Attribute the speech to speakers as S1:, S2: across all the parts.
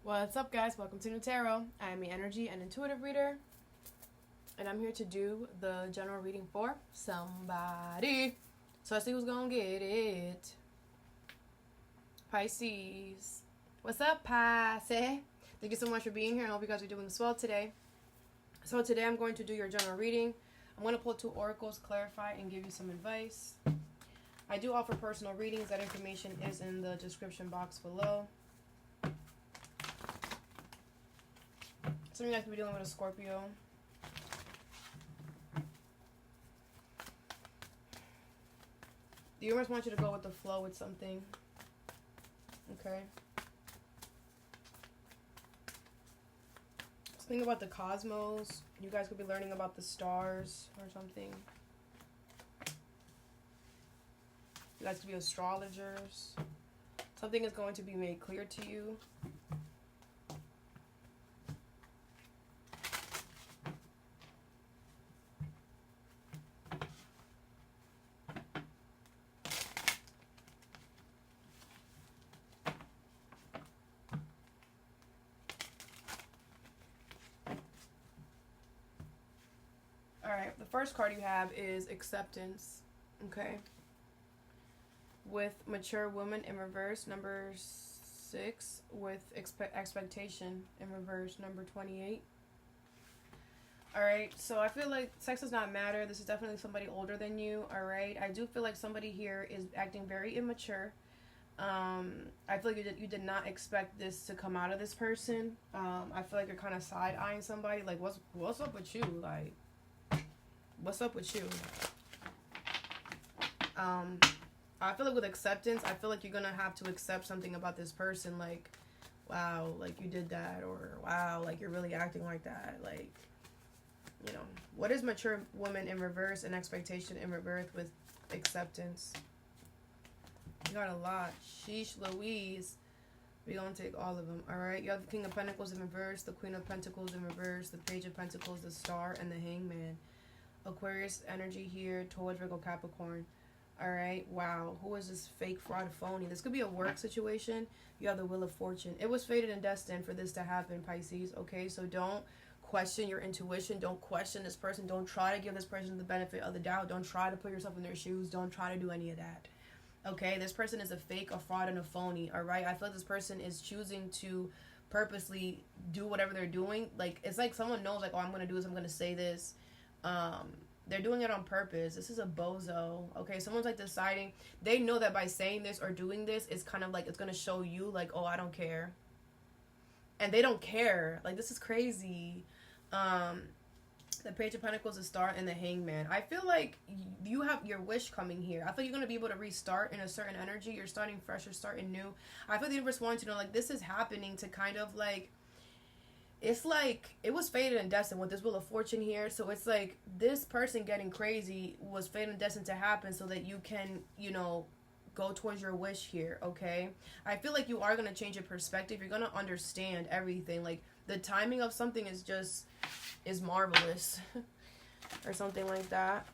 S1: What's up, guys? Welcome to Nutarot. I am an energy and intuitive reader, and I'm here to do the general reading for somebody. So let's see who's gonna get it. Pisces. What's up, Pisces? Thank you so much for being here. I hope you guys are doing this well today. So today I'm going to do your general reading. I'm going to pull 2 oracles, clarify, and give you some advice. I do offer personal readings. That information is in the description box below. Some of you guys could be dealing with a Scorpio. The universe wants you to go with the flow with something. Okay. Think about the cosmos. You guys could be learning about the stars or something. You guys could be astrologers. Something is going to be made clear to you. Alright, the first card you have is Acceptance. Okay. With Mature Woman in reverse, number 6. With Expectation in reverse, number 28. Alright, so I feel like sex does not matter. This is definitely somebody older than you. Alright, I do feel like somebody here is acting very immature. I feel like you did not expect this to come out of this person. I feel like you're kind of side-eyeing somebody. Like, what's up with you? Like, what's up with you? I feel like with Acceptance, I feel like you're gonna have to accept something about this person. Like, wow, like you did that, or wow, like you're really acting like that. Like, you know, what is Mature Woman in reverse and Expectation in reverse with Acceptance? You got a lot. Sheesh Louise. We're gonna take all of them. Alright, you have the King of Pentacles in reverse, the Queen of Pentacles in reverse, the Page of Pentacles, the Star, and the Hangman. Aquarius energy here, Taurus, Virgo, Capricorn. Alright, wow. Who is this fake fraud phony? This could be a work situation. You have the Wheel of Fortune. It was fated and destined for this to happen, Pisces. Okay, so don't question your intuition. Don't question this person. Don't try to give this person the benefit of the doubt. Don't try to put yourself in their shoes. Don't try to do any of that. Okay, this person is a fake, a fraud, and a phony. Alright, I feel like this person is choosing to purposely do whatever they're doing. Like, it's like someone knows, like, oh, I'm going to do this. I'm going to say this. They're doing it on purpose. This is a bozo. Okay, someone's like deciding, they know that by saying this or doing this, it's kind of like, it's going to show you like, oh, I don't care. And they don't care. Like, this is crazy. The Page of Pentacles, the Star, and the Hangman. I feel like you have your wish coming here. I feel you're going to be able to restart in a certain energy. You're starting fresh, you're starting new. I feel the universe wants you to know, like, this is happening to kind of like, it's like it was fated and destined with this Wheel of Fortune here. So it's like this person getting crazy was fated and destined to happen so that you can, you know, go towards your wish here. Okay, I feel like you are going to change your perspective. You're going to understand everything. Like, the timing of something is marvelous or something like that.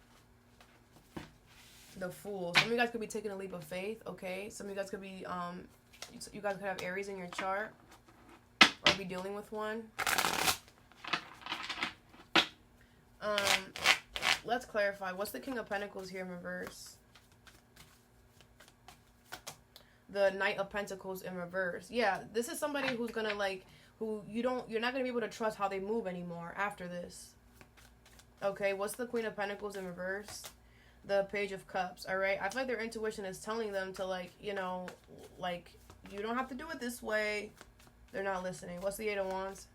S1: The Fool. Some of you guys could be taking a leap of faith. Okay, some of you guys could be you guys could have Aries in your chart or be dealing with one. Let's clarify. What's the King of Pentacles here in reverse? The Knight of Pentacles in reverse. Yeah, this is somebody who's gonna like, you're not gonna be able to trust how they move anymore after this. Okay, what's the Queen of Pentacles in reverse? The Page of Cups. Alright, I feel like their intuition is telling them to, like, you know, like, you don't have to do it this way. They're not listening. What's the 8 of Wands?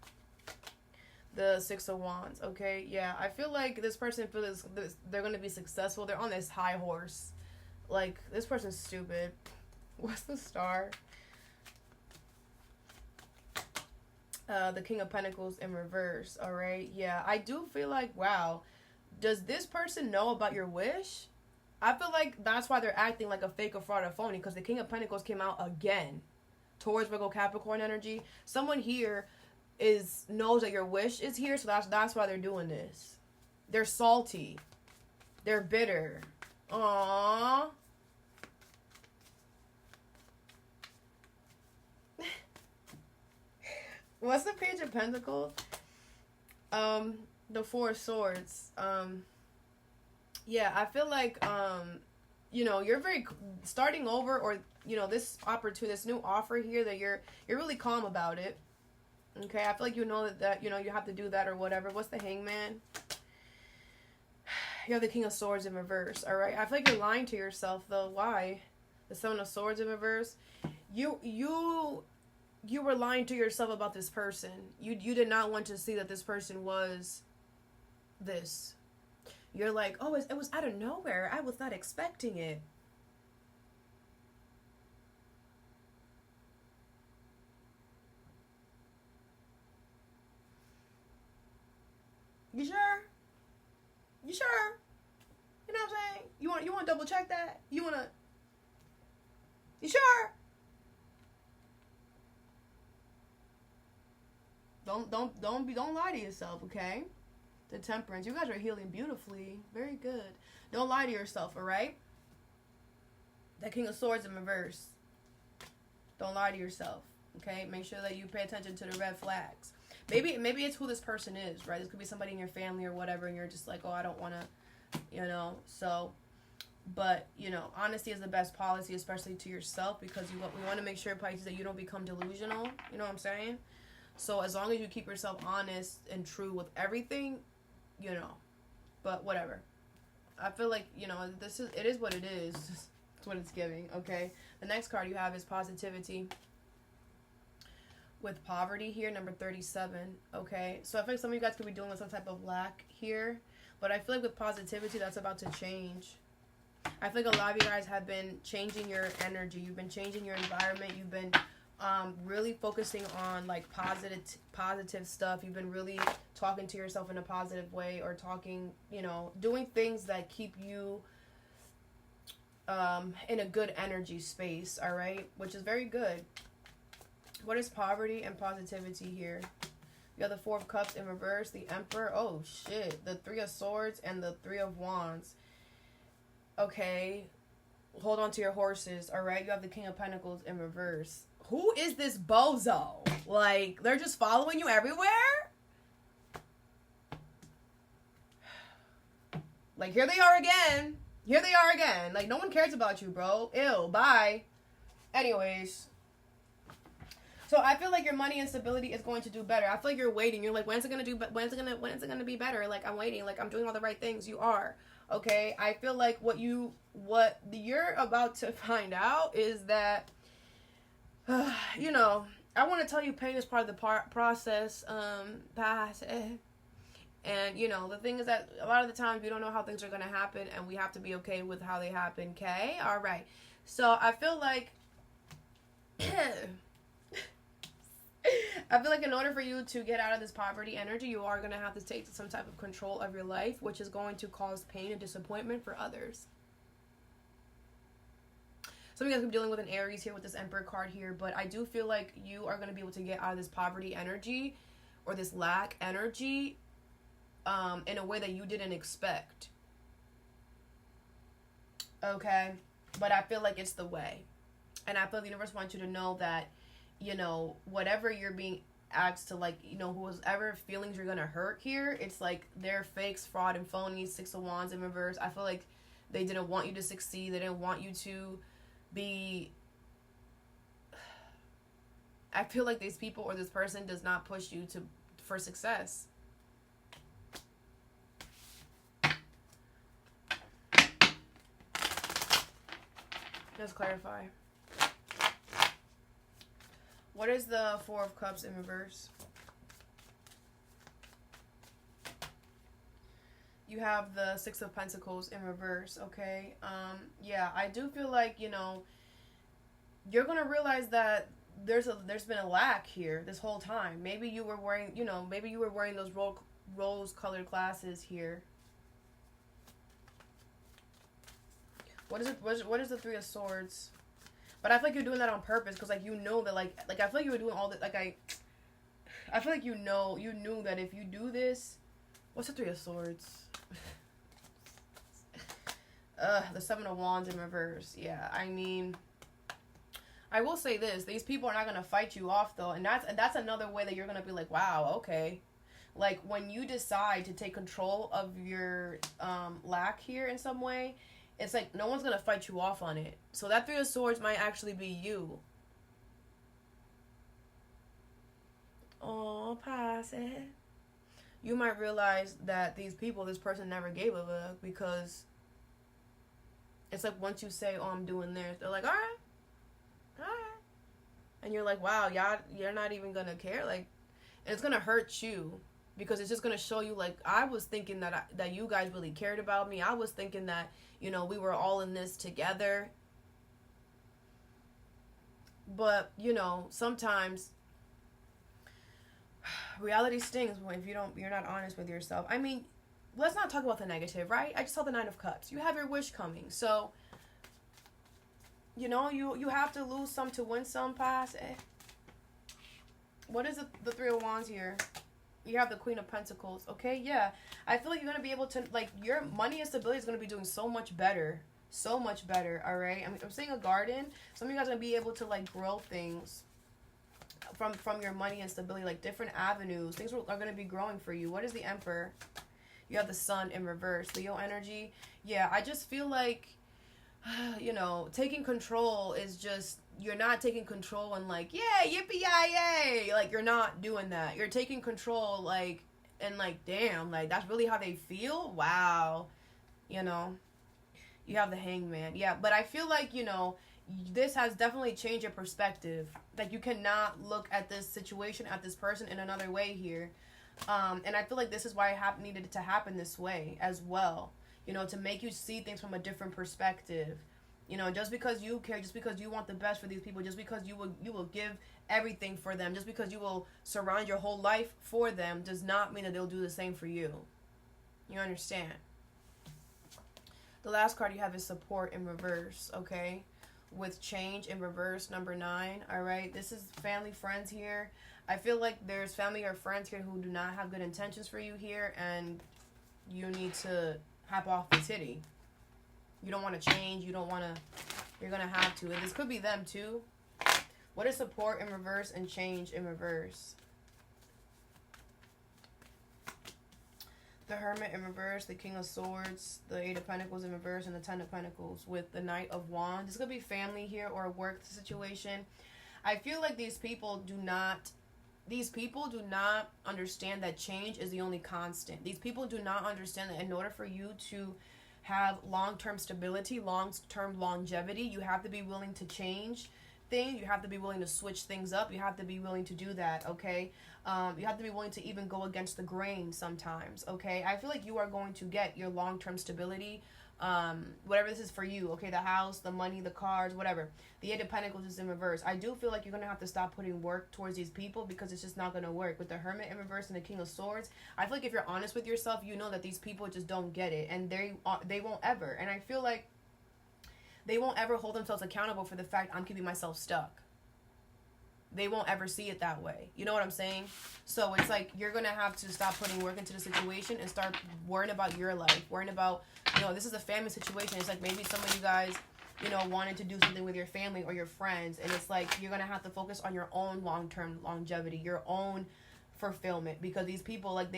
S1: The 6 of Wands. Okay, yeah. I feel like this person feels they're going to be successful. They're on this high horse. Like, this person's stupid. What's the Star? The King of Pentacles in reverse. Alright, yeah. I do feel like, wow. Does this person know about your wish? I feel like that's why they're acting like a fake, a fraud, or phony. Because the King of Pentacles came out again. Taurus, Virgo, Capricorn energy. Someone here knows that your wish is here, so that's why they're doing this. They're salty. They're bitter. Aww. What's the Page of Pentacles? The Four of Swords. Yeah, I feel like, you know, you're very starting over, or, you know, this opportunity, this new offer here, that you're really calm about it. Okay, I feel like you know that, you know, you have to do that or whatever. What's the Hangman? You have the King of Swords in reverse, all right? I feel like you're lying to yourself, though. Why? The Seven of Swords in reverse. You were lying to yourself about this person. You did not want to see that this person was this. You're like, oh, it was out of nowhere. I was not expecting it. You sure? You sure? You know what I'm saying? You want to double check that? You sure? Don't lie to yourself, okay? The Temperance. You guys are healing beautifully. Very good. Don't lie to yourself, all right? The King of Swords in reverse. Don't lie to yourself, okay? Make sure that you pay attention to the red flags. Maybe it's who this person is, right? This could be somebody in your family or whatever, and you're just like, oh, I don't want to, you know, so, but, you know, honesty is the best policy, especially to yourself, because we want to make sure, Pisces, that you don't become delusional, you know what I'm saying? So as long as you keep yourself honest and true with everything, you know, but whatever. I feel like, you know, it is what it is. It's what it's giving, okay? The next card you have is Positivity. With poverty here, number 37, okay? So I feel like some of you guys could be dealing with some type of lack here, but I feel like with positivity, that's about to change. I feel like a lot of you guys have been changing your energy. You've been changing your environment. You've been really focusing on, like, positive stuff. You've been really talking to yourself in a positive way, or talking, you know, doing things that keep you in a good energy space, all right? Which is very good. What is poverty and positivity here? You have the Four of Cups in reverse, the Emperor. Oh, shit. The Three of Swords and the Three of Wands. Okay. Hold on to your horses, all right? You have the King of Pentacles in reverse. Who is this bozo? Like, they're just following you everywhere? Like, here they are again. Here they are again. Like, no one cares about you, bro. Ew, bye. Anyways. So I feel like your money and stability is going to do better. I feel like you're waiting. You're like, when's it gonna be better? Like, I'm waiting. Like, I'm doing all the right things. You are. Okay? I feel like what you're about to find out is that, you know, I want to tell you pain is part of the process. And, you know, the thing is that a lot of the times we don't know how things are going to happen, and we have to be okay with how they happen, okay? All right. So I feel like... I feel like in order for you to get out of this poverty energy, you are going to have to take some type of control of your life, which is going to cause pain and disappointment for others. Some of you guys could be dealing with an Aries here with this Emperor card here, but I do feel like you are going to be able to get out of this poverty energy or this lack energy in a way that you didn't expect. Okay? But I feel like it's the way. And I feel the universe wants you to know that, you know, whatever you're being asked to, like, you know, whoever feelings you're gonna hurt here, it's like they're fakes, fraud, and phonies. Six of Wands in reverse. I feel like they didn't want you to succeed. They didn't want you to be... I feel like these people or this person does not push you for success. Let's clarify. What is the Four of Cups in reverse? You have the Six of Pentacles in reverse, okay? Yeah, I do feel like, you know, you're going to realize that there's been a lack here this whole time. Maybe you were wearing, you know, maybe you were wearing those rose-colored glasses here. What is it? What is the Three of Swords? But I feel like you're doing that on purpose, because, like, you know that, like I feel like you were doing all that, like, I feel like you knew that if you do this, what's the Three of Swords? The Seven of Wands in reverse. Yeah, I mean, I will say this: these people are not gonna fight you off, though, and that's another way that you're gonna be like, wow, okay. Like when you decide to take control of your lack here in some way, it's like no one's gonna fight you off on it. So that Three of Swords might actually be you. Oh, Pisces. You might realize that these people, this person never gave a fuck, because it's like once you say, oh, I'm doing this, they're like, all right. And you're like, wow, y'all, you're not even gonna care. Like, and it's gonna hurt you, because it's just gonna show you, like, I was thinking that you guys really cared about me. I was thinking that, you know, we were all in this together. But, you know, sometimes reality stings if you're not honest with yourself. I mean, let's not talk about the negative, right? I just saw the Nine of Cups. You have your wish coming. So, you know, you have to lose some to win some, Pisces. What is the Three of Wands here? You have the Queen of Pentacles, okay? Yeah. I feel like you're going to be able to, like, your money and stability is going to be doing so much better. So much better, all right? I'm saying a garden. Some of you guys are going to be able to, like, grow things from your money and stability, like different avenues. Things are going to be growing for you. What is the Emperor? You have the Sun in reverse. Leo energy. Yeah, I just feel like, you know, taking control is just, you're not taking control and like, yeah, yippee-yi-yay. Like, you're not doing that. You're taking control, like, and like, damn, like, that's really how they feel? Wow. You know, you have the Hangman. Yeah, but I feel like, you know, this has definitely changed your perspective. Like, you cannot look at this situation, at this person in another way here. And I feel like this is why it needed to happen this way as well. You know, to make you see things from a different perspective. You know, just because you care, just because you want the best for these people, just because you will give everything for them, just because you will surround your whole life for them, does not mean that they'll do the same for you. You understand? The last card you have is Support in reverse, okay? With Change in reverse, number 9, all right? This is family, friends here. I feel like there's family or friends here who do not have good intentions for you here, and you need to hop off the titty. You don't want to change. You don't want to. You're going to have to. And this could be them, too. What is Support in reverse and Change in reverse? The Hermit in reverse, the King of Swords, the Eight of Pentacles in reverse, and the Ten of Pentacles with the Knight of Wands. This could be family here or a work situation. I feel like these people do not understand that change is the only constant. These people do not understand that in order for you to have long-term stability, long-term longevity, you have to be willing to change things. You have to be willing to switch things up. You have to be willing to do that, okay? You have to be willing to even go against the grain sometimes, okay? I feel like you are going to get your long-term stability, whatever this is for you, okay? The house, the money, the cars, whatever. The Eight of Pentacles is in reverse. I do feel like you're going to have to stop putting work towards these people, because it's just not going to work. With the Hermit in reverse and the King of Swords, I feel like if you're honest with yourself, you know that these people just don't get it, and they won't ever. And I feel like they won't ever hold themselves accountable for the fact I'm keeping myself stuck. They won't ever see it that way. You know what I'm saying? So it's like you're going to have to stop putting work into the situation and start worrying about your life. Worrying about, you know, this is a family situation. It's like maybe some of you guys, you know, wanted to do something with your family or your friends. And it's like you're going to have to focus on your own long-term longevity, your own fulfillment. Because these people, like,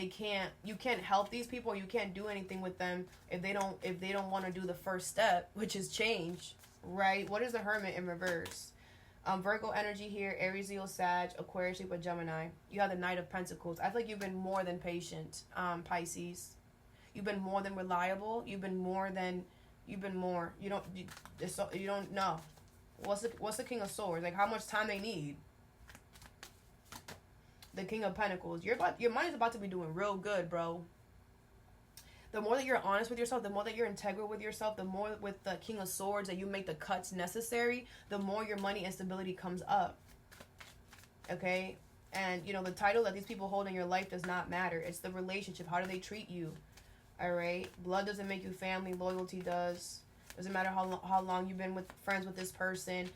S1: you can't help these people, or you can't do anything with them if they don't want to do the first step, which is change, right? What is the Hermit in reverse? Virgo energy here, Aries, Leo, Sag, Aquarius, Libra, Gemini. You have the Knight of Pentacles. I feel like you've been more than patient, Pisces. You've been more than reliable. You don't know. What's the King of Swords? Like, how much time they need? The King of Pentacles. Your money's about to be doing real good, bro. The more that you're honest with yourself, the more that you're integral with yourself, the more with the King of Swords that you make the cuts necessary, the more your money and stability comes up. Okay? And, you know, the title that these people hold in your life does not matter. It's the relationship. How do they treat you? All right? Blood doesn't make you family. Loyalty does. Doesn't matter how long you've been friends with this person.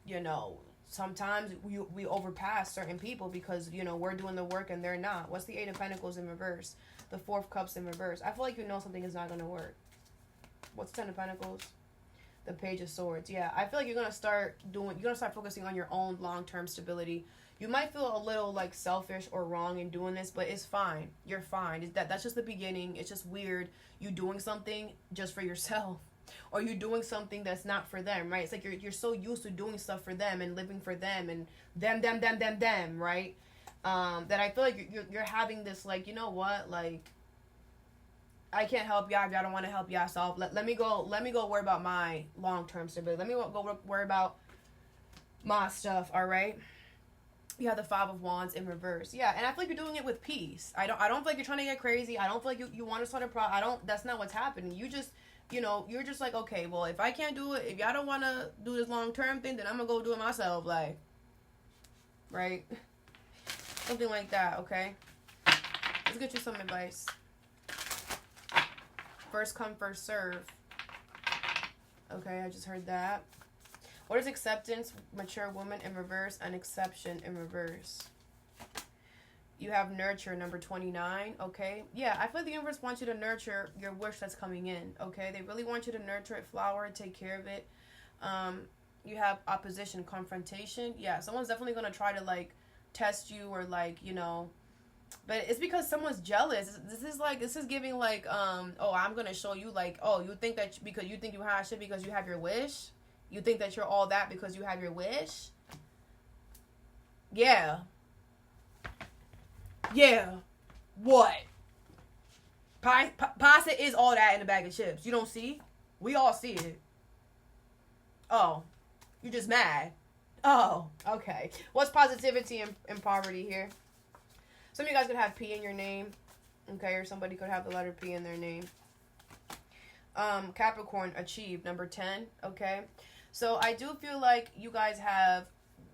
S1: You know, sometimes we overpass certain people because, you know, we're doing the work and they're not. What's the Eight of Pentacles in reverse? The Four of Cups in reverse. I feel like you know something is not going to work. What's Ten of Pentacles? The Page of Swords. Yeah, I feel like you're gonna start focusing on your own long-term stability. You might feel a little like selfish or wrong in doing this, but it's fine. You're fine. That's just the beginning. It's just weird you doing something just for yourself, or you doing something that's not for them, right? It's like you're so used to doing stuff for them and living for them and them, right? That I feel like you're having this like, you know what, like, I can't help y'all if y'all don't want to help yourself. Let me go worry about my long-term stability. Let me go worry about my stuff, all right? You have the Five of Wands in reverse. Yeah, and I feel like you're doing it with peace. I don't feel like you're trying to get crazy. I don't feel like you want to start a problem. That's not what's happening. You just, you're just like, okay, well, if I can't do it, if y'all don't want to do this long-term thing, then I'm going to go do it myself, like, right? Something like that, okay? Let's get you some advice. First come, first serve. Okay, I just heard that. What is acceptance, mature woman in reverse, and exception in reverse? You have nurture, number 29, okay? Yeah, I feel like the universe wants you to nurture your wish that's coming in, okay? They really want you to nurture it, flower it, take care of it. You have opposition, confrontation. Yeah, someone's definitely going to try to, like, test you or, like, but it's because someone's jealous. This is giving like, oh, I'm gonna show you, like, oh, you think that because you think you have shit because you have your wish? You think that you're all that because you have your wish? Yeah. Yeah. What? Pasta is all that in a bag of chips. You don't see? We all see it. Oh. You're just mad. Oh, okay. What's positivity and poverty here? Some of you guys could have P in your name, okay, or somebody could have the letter P in their name. Capricorn, achieved, number 10, okay? So I do feel like you guys have,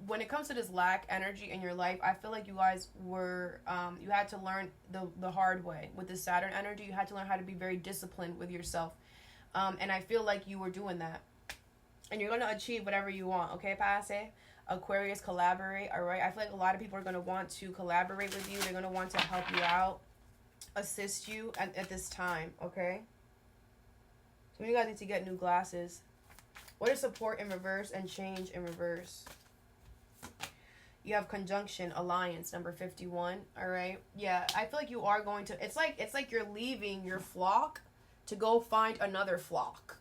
S1: when it comes to this lack energy in your life, I feel like you guys were, you had to learn the hard way. With this Saturn energy, you had to learn how to be very disciplined with yourself. And I feel like you were doing that. And you're going to achieve whatever you want, okay, Pisces? Aquarius, collaborate, all right? I feel like a lot of people are going to want to collaborate with you. They're going to want to help you out, assist you at this time, okay? So you guys need to get new glasses. What is support in reverse and change in reverse? You have conjunction, alliance, number 51, all right? Yeah, I feel like you are going to, it's like you're leaving your flock to go find another flock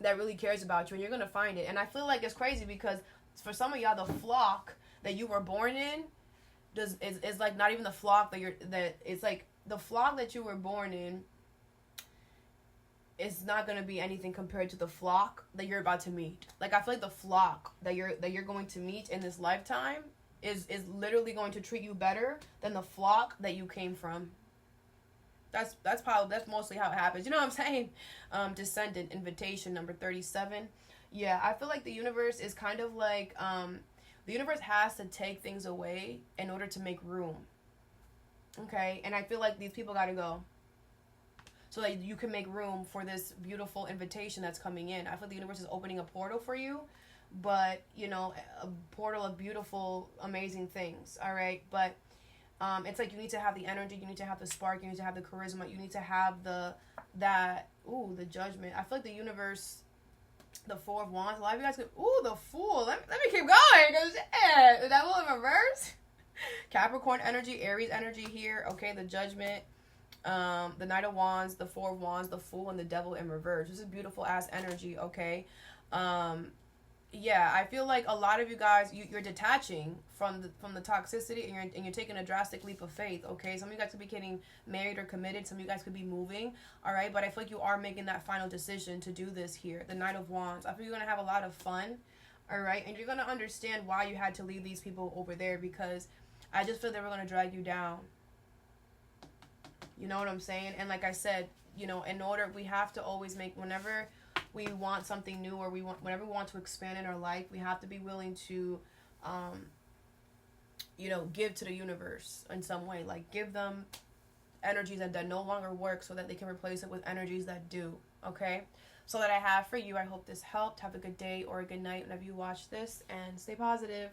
S1: that really cares about you, and you're going to find it. And I feel like it's crazy because for some of y'all, the flock that you were born in is like not even the flock it's like the flock that you were born in is not going to be anything compared to the flock that you're about to meet. Like, I feel like the flock that you're going to meet in this lifetime is literally going to treat you better than the flock that you came from. That's mostly how it happens. You know what I'm saying? Descendant, invitation, number 37. Yeah, I feel like the universe is kind of like, the universe has to take things away in order to make room. Okay? And I feel like these people got to go so that you can make room for this beautiful invitation that's coming in. I feel like the universe is opening a portal for you, but, a portal of beautiful, amazing things. All right? But it's like you need to have the energy, you need to have the spark, you need to have the charisma, you need to have the judgment. I feel like the universe, the Four of Wands, a lot of you guys could, the Fool. Let me keep going, because is that all in reverse? Capricorn energy, Aries energy here, okay, the Judgment, the Knight of Wands, the Four of Wands, the Fool, and the Devil in reverse. This is beautiful ass energy, okay? Yeah, I feel like a lot of you guys, you're detaching from the toxicity, and you're taking a drastic leap of faith, okay? Some of you guys could be getting married or committed. Some of you guys could be moving, all right? But I feel like you are making that final decision to do this here. The Knight of Wands. I feel you're going to have a lot of fun, all right? And you're going to understand why you had to leave these people over there, because I just feel they were going to drag you down. You know what I'm saying? And like I said, in order, we have to always make, whenever we want something new, or whenever we want to expand in our life, we have to be willing to, give to the universe in some way. Like, give them energies that no longer work so that they can replace it with energies that do, okay? So that I have for you. I hope this helped. Have a good day or a good night whenever you watch this, and stay positive.